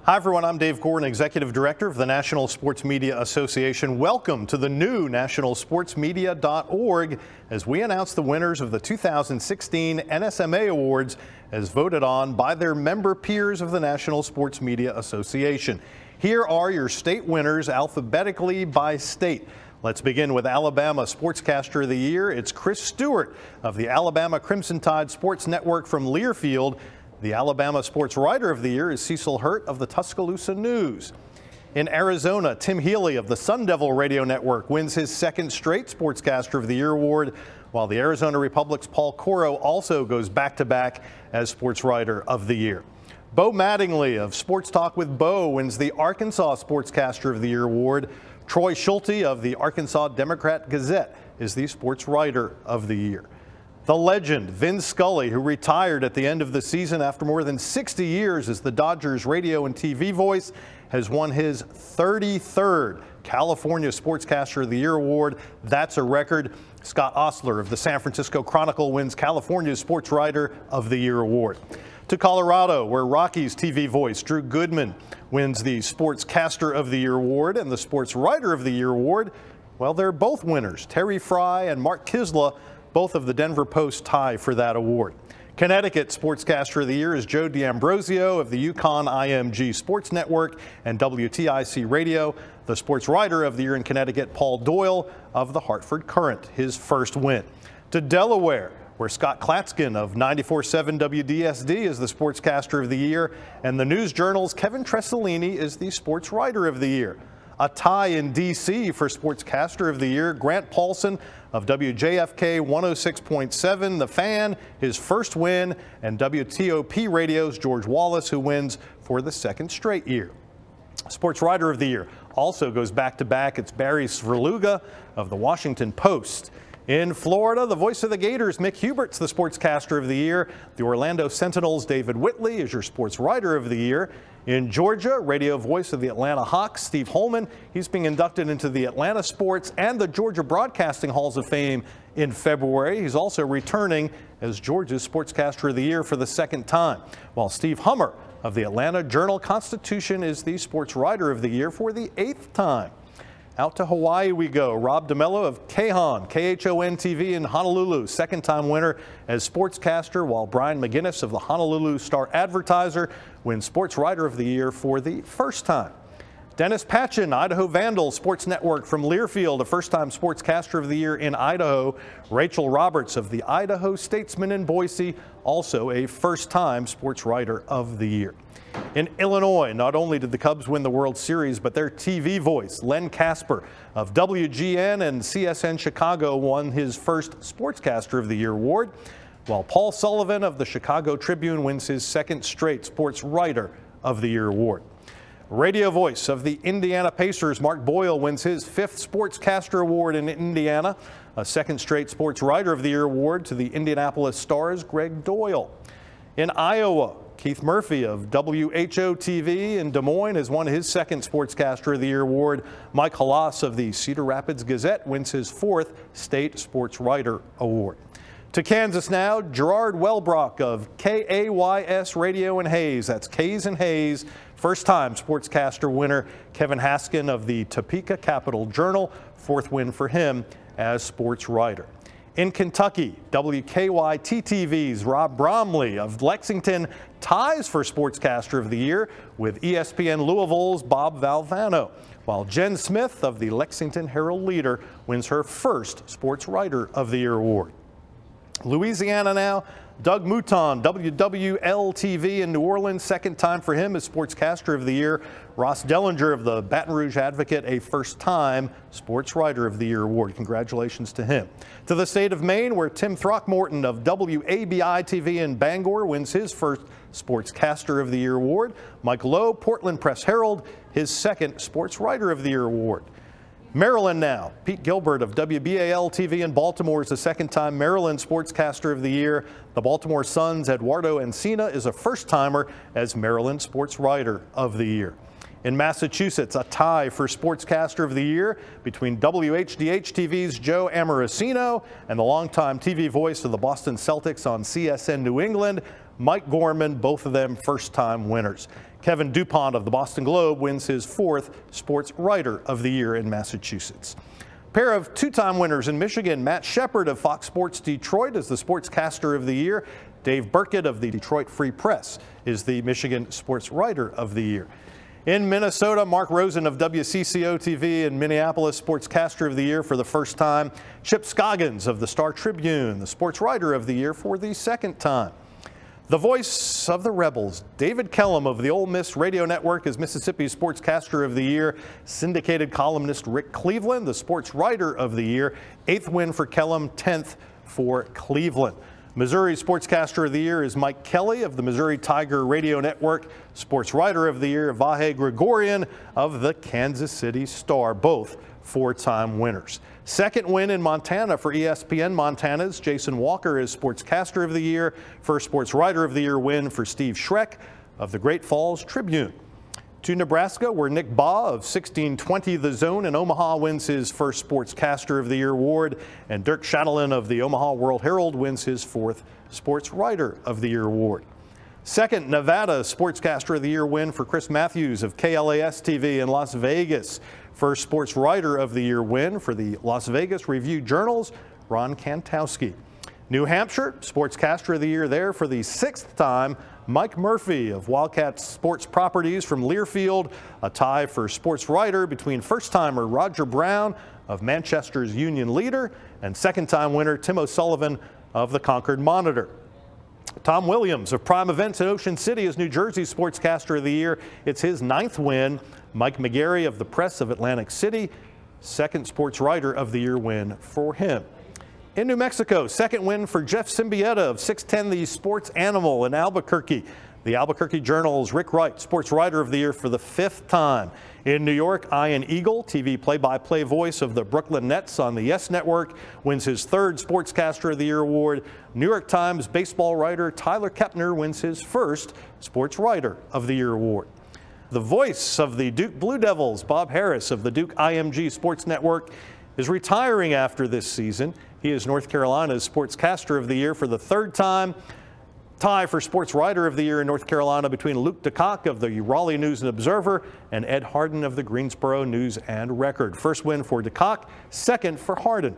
Hi everyone, I'm Dave Goren, Executive Director of the National Sports Media Association. Welcome to the new nationalsportsmedia.org as we announce the winners of the 2016 NSMA Awards as voted on by their member peers of the National Sports Media Association. Here are your state winners alphabetically by state. Let's begin with Alabama Sportscaster of the Year. It's Chris Stewart of the Alabama Crimson Tide Sports Network from Learfield. The Alabama Sportswriter of the Year is Cecil Hurt of the Tuscaloosa News. In Arizona, Tim Healy of the Sun Devil Radio Network wins his second straight Sportscaster of the Year award, while the Arizona Republic's Paul Coro also goes back-to-back as Sportswriter of the Year. Bo Mattingly of Sports Talk with Bo wins the Arkansas Sportscaster of the Year award. Troy Schulte of the Arkansas Democrat Gazette is the Sportswriter of the Year. The legend, Vin Scully, who retired at the end of the season after more than 60 years as the Dodgers radio and TV voice, has won his 33rd California Sportscaster of the Year award. That's a record. Scott Ostler of the San Francisco Chronicle wins California's Sportswriter of the Year award. To Colorado, where Rockies TV voice Drew Goodman wins the Sportscaster of the Year award and the Sportswriter of the Year award. Well, they're both winners. Terry Fry and Mark Kisla, both of the Denver Post, tie for that award. Connecticut Sportscaster of the Year is Joe D'Ambrosio of the Yukon IMG Sports Network and WTIC Radio. The Sportswriter of the Year in Connecticut, Paul Doyle of the Hartford Courant, his first win. To Delaware, where Scott Klatskin of 94.7 WDSD is the Sportscaster of the Year, and the News Journal's Kevin Tressolini is the Sportswriter of the Year. A tie in D.C. for Sportscaster of the Year, Grant Paulson of WJFK 106.7, The Fan, his first win, and WTOP Radio's George Wallace, who wins for the second straight year. Sportswriter of the Year also goes back-to-back. It's Barry Svrluga of the Washington Post. In Florida, the voice of the Gators, Mick Hubert's the Sportscaster of the Year. The Orlando Sentinel's David Whitley is your Sportswriter of the Year. In Georgia, radio voice of the Atlanta Hawks, Steve Holman. He's being inducted into the Atlanta Sports and the Georgia Broadcasting Halls of Fame in February. He's also returning as Georgia's Sportscaster of the Year for the second time, while Steve Hummer of the Atlanta Journal-Constitution is the Sportswriter of the Year for the 8th time. Out to Hawaii we go. Rob DeMello of KHON TV in Honolulu, second-time winner as Sportscaster, while Brian McGinnis of the Honolulu Star-Advertiser wins Sportswriter of the Year for the first time. Dennis Patchen, Idaho Vandal Sports Network from Learfield, a first-time Sportscaster of the Year in Idaho. Rachel Roberts of the Idaho Statesman in Boise, also a first-time Sportswriter of the Year. In Illinois, not only did the Cubs win the World Series, but their TV voice, Len Casper of WGN and CSN Chicago, won his first Sportscaster of the Year award, while Paul Sullivan of the Chicago Tribune wins his second straight Sportswriter of the Year award. Radio voice of the Indiana Pacers, Mark Boyle, wins his 5th Sportscaster award in Indiana, a second straight Sportswriter of the Year award to the Indianapolis Stars, Greg Doyle. In Iowa, Keith Murphy of WHO-TV in Des Moines has won his second Sportscaster of the Year award. Mike Halas of the Cedar Rapids Gazette wins his 4th State Sportswriter award. To Kansas now, Gerard Wellbrock of KAYS Radio in Hayes, that's Kays and Hayes, first-time Sportscaster winner. Kevin Haskin of the Topeka Capital Journal, 4th win for him as Sportswriter. In Kentucky, WKYT-TV's Rob Bromley of Lexington ties for Sportscaster of the Year with ESPN Louisville's Bob Valvano, while Jen Smith of the Lexington Herald-Leader wins her first Sportswriter of the Year award. Louisiana now, Doug Mouton, WWL-TV in New Orleans, second time for him as Sportscaster of the Year. Ross Dellinger of the Baton Rouge Advocate, a first-time Sportswriter of the Year award. Congratulations to him. To the state of Maine, where Tim Throckmorton of WABI-TV in Bangor wins his first Sportscaster of the Year award. Mike Lowe, Portland Press-Herald, his second Sportswriter of the Year award. Maryland now, Pete Gilbert of WBAL-TV in Baltimore is the second-time Maryland Sportscaster of the Year. The Baltimore Sun's Eduardo Encina is a first-timer as Maryland Sportswriter of the Year. In Massachusetts, a tie for Sportscaster of the Year between WHDH-TV's Joe Amorosino and the longtime TV voice of the Boston Celtics on CSN New England, Mike Gorman, both of them first-time winners. Kevin DuPont of the Boston Globe wins his 4th Sportswriter of the Year in Massachusetts. Pair of two-time winners in Michigan, Matt Shepard of Fox Sports Detroit is the Sportscaster of the Year. Dave Burkett of the Detroit Free Press is the Michigan Sportswriter of the Year. In Minnesota, Mark Rosen of WCCO-TV in Minneapolis, Sportscaster of the Year for the first time. Chip Scoggins of the Star Tribune, the Sportswriter of the Year for the second time. The voice of the Rebels, David Kellum of the Ole Miss Radio Network, is Mississippi's Sportscaster of the Year. Syndicated columnist Rick Cleveland, the Sportswriter of the Year. 8th win for Kellum, 10th for Cleveland. Missouri Sportscaster of the Year is Mike Kelly of the Missouri Tiger Radio Network. Sportswriter of the Year, Vahe Gregorian of the Kansas City Star, both 4-time winners. Second win in Montana for ESPN Montana's Jason Walker is Sportscaster of the Year. First Sportswriter of the Year win for Steve Schreck of the Great Falls Tribune. To Nebraska, where Nick Baugh of 1620 The Zone in Omaha wins his first Sportscaster of the Year award, and Dirk Chatelain of the Omaha World Herald wins his 4th Sportswriter of the Year award. Second, Nevada Sportscaster of the Year win for Chris Matthews of KLAS-TV in Las Vegas. First Sportswriter of the Year win for the Las Vegas Review-Journal's Ron Kantowski. New Hampshire Sportscaster of the Year there for the 6th time, Mike Murphy of Wildcat Sports Properties from Learfield. A tie for Sportswriter between first-timer Roger Brown of Manchester's Union Leader and second-time winner Tim O'Sullivan of the Concord Monitor. Tom Williams of Prime Events in Ocean City is New Jersey's Sportscaster of the Year. It's his 9th win. Mike McGarry of the Press of Atlantic City, 2nd Sportswriter of the Year win for him. In New Mexico, 2nd win for Jeff Symbieta of 610 The Sports Animal in Albuquerque. The Albuquerque Journal's Rick Wright, Sportswriter of the Year for the 5th time. In New York, Ian Eagle, TV play-by-play voice of the Brooklyn Nets on the Yes Network, wins his 3rd Sportscaster of the Year award. New York Times baseball writer Tyler Kepner wins his 1st Sportswriter of the Year award. The voice of the Duke Blue Devils, Bob Harris of the Duke IMG Sports Network, is retiring after this season. He is North Carolina's Sportscaster of the Year for the 3rd time. Tie for Sportswriter of the Year in North Carolina between Luke DeCock of the Raleigh News and Observer and Ed Hardin of the Greensboro News and Record. First win for DeCock, 2nd for Hardin.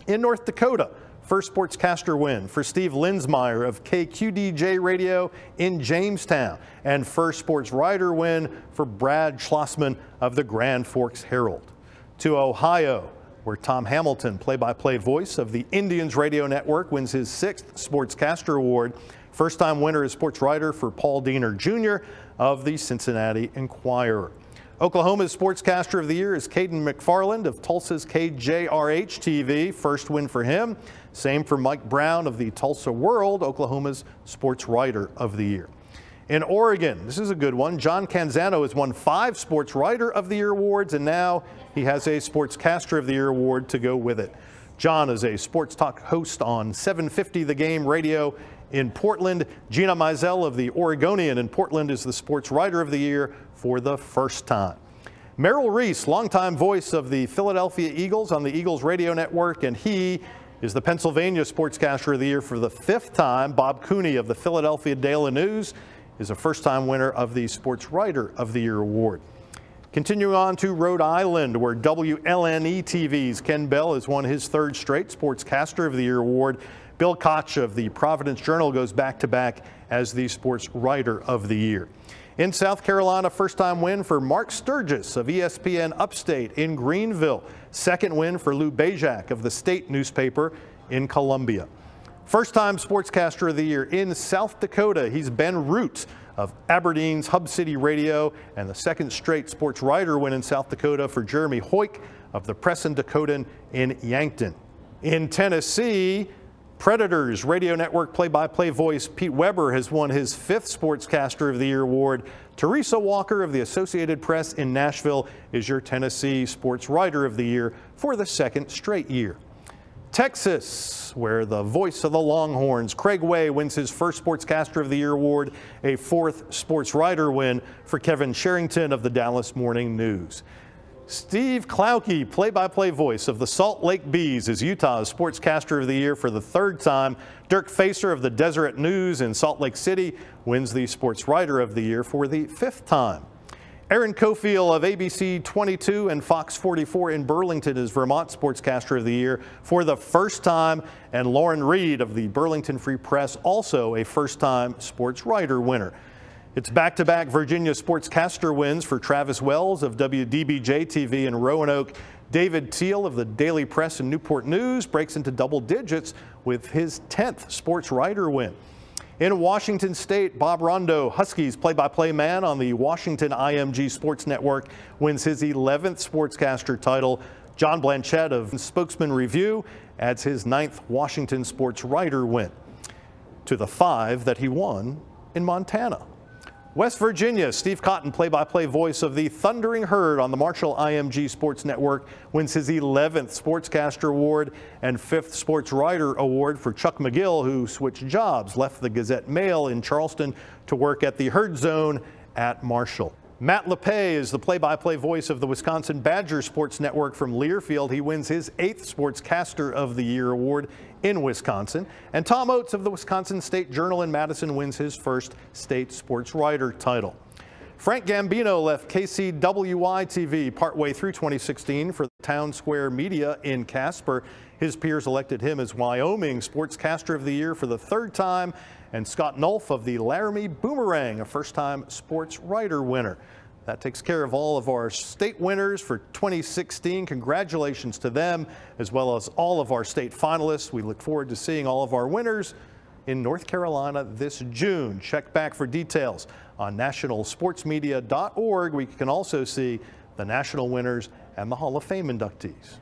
In North Dakota, first Sportscaster win for Steve Linsmeyer of KQDJ Radio in Jamestown, and first Sportswriter win for Brad Schlossman of the Grand Forks Herald. To Ohio, where Tom Hamilton, play-by-play voice of the Indians Radio Network, wins his 6th Sportscaster award. First-time winner is Sportswriter for Paul Diener Jr. of the Cincinnati Enquirer. Oklahoma's Sportscaster of the Year is Caden McFarland of Tulsa's KJRH-TV. First win for him. Same for Mike Brown of the Tulsa World, Oklahoma's Sportswriter of the Year. In Oregon, this is a good one. John Canzano has won 5 Sportswriter of the Year awards, and now he has a Sportscaster of the Year award to go with it. John is a sports talk host on 750 The Game Radio in Portland. Gina Mizell of the Oregonian in Portland is the Sportswriter of the Year for the 1st time. Merrill Reese, longtime voice of the Philadelphia Eagles on the Eagles Radio Network, and he is the Pennsylvania Sportscaster of the Year for the 5th time. Bob Cooney of the Philadelphia Daily News is a first-time winner of the Sportswriter of the Year award. Continuing on to Rhode Island, where WLNE-TV's Ken Bell has won his 3rd straight Sportscaster of the Year award. Bill Koch of the Providence Journal goes back-to-back as the Sportswriter of the Year. In South Carolina, first-time win for Mark Sturgis of ESPN Upstate in Greenville. 2nd win for Lou Bajak of the State newspaper in Columbia. First-time Sportscaster of the Year in South Dakota, he's Ben Root of Aberdeen's Hub City Radio, and the 2nd straight Sportswriter win in South Dakota for Jeremy Hoyk of the Press and Dakotan in Yankton. In Tennessee, Predators Radio Network play-by-play voice Pete Weber has won his 5th Sportscaster of the Year award. Teresa Walker of the Associated Press in Nashville is your Tennessee Sportswriter of the Year for the 2nd straight year. Texas, where the voice of the Longhorns, Craig Way, wins his first Sportscaster of the Year award, a fourth Sportswriter win for Kevin Sherrington of the Dallas Morning News. Steve Klauke, play-by-play voice of the Salt Lake Bees, is Utah's Sportscaster of the Year for the third time. Dirk Facer of the Deseret News in Salt Lake City wins the Sportswriter of the Year for the fifth time. Aaron Cofield of ABC 22 and Fox 44 in Burlington is Vermont Sportscaster of the Year for the first time, and Lauren Reed of the Burlington Free Press, also a first-time Sportswriter winner. It's back-to-back Virginia Sportscaster wins for Travis Wells of WDBJ-TV in Roanoke. David Teal of the Daily Press and Newport News breaks into double digits with his 10th Sportswriter win. In Washington State, Bob Rondo, Huskies play-by-play man on the Washington IMG Sports Network, wins his 11th Sportscaster title. John Blanchett of Spokesman Review adds his 9th Washington Sportswriter win to the 5 that he won in Montana. West Virginia, Steve Cotton, play-by-play voice of the Thundering Herd on the Marshall IMG Sports Network, wins his 11th Sportscaster Award and 5th Sportswriter Award for Chuck McGill, who switched jobs, left the Gazette-Mail in Charleston to work at the Herd Zone at Marshall. Matt LePay is the play-by-play voice of the Wisconsin Badger Sports Network from Learfield. He wins his 8th Sportscaster of the Year award in Wisconsin. And Tom Oates of the Wisconsin State Journal in Madison wins his first state Sportswriter title. Frank Gambino left KCWI-TV partway through 2016 for the Town Square Media in Casper. His peers elected him as Wyoming Sportscaster of the Year for the third time, and Scott Nolf of the Laramie Boomerang, a first-time Sportswriter winner. That takes care of all of our state winners for 2016. Congratulations to them, as well as all of our state finalists. We look forward to seeing all of our winners in North Carolina this June. Check back for details on nationalsportsmedia.org. We can also see the national winners and the Hall of Fame inductees.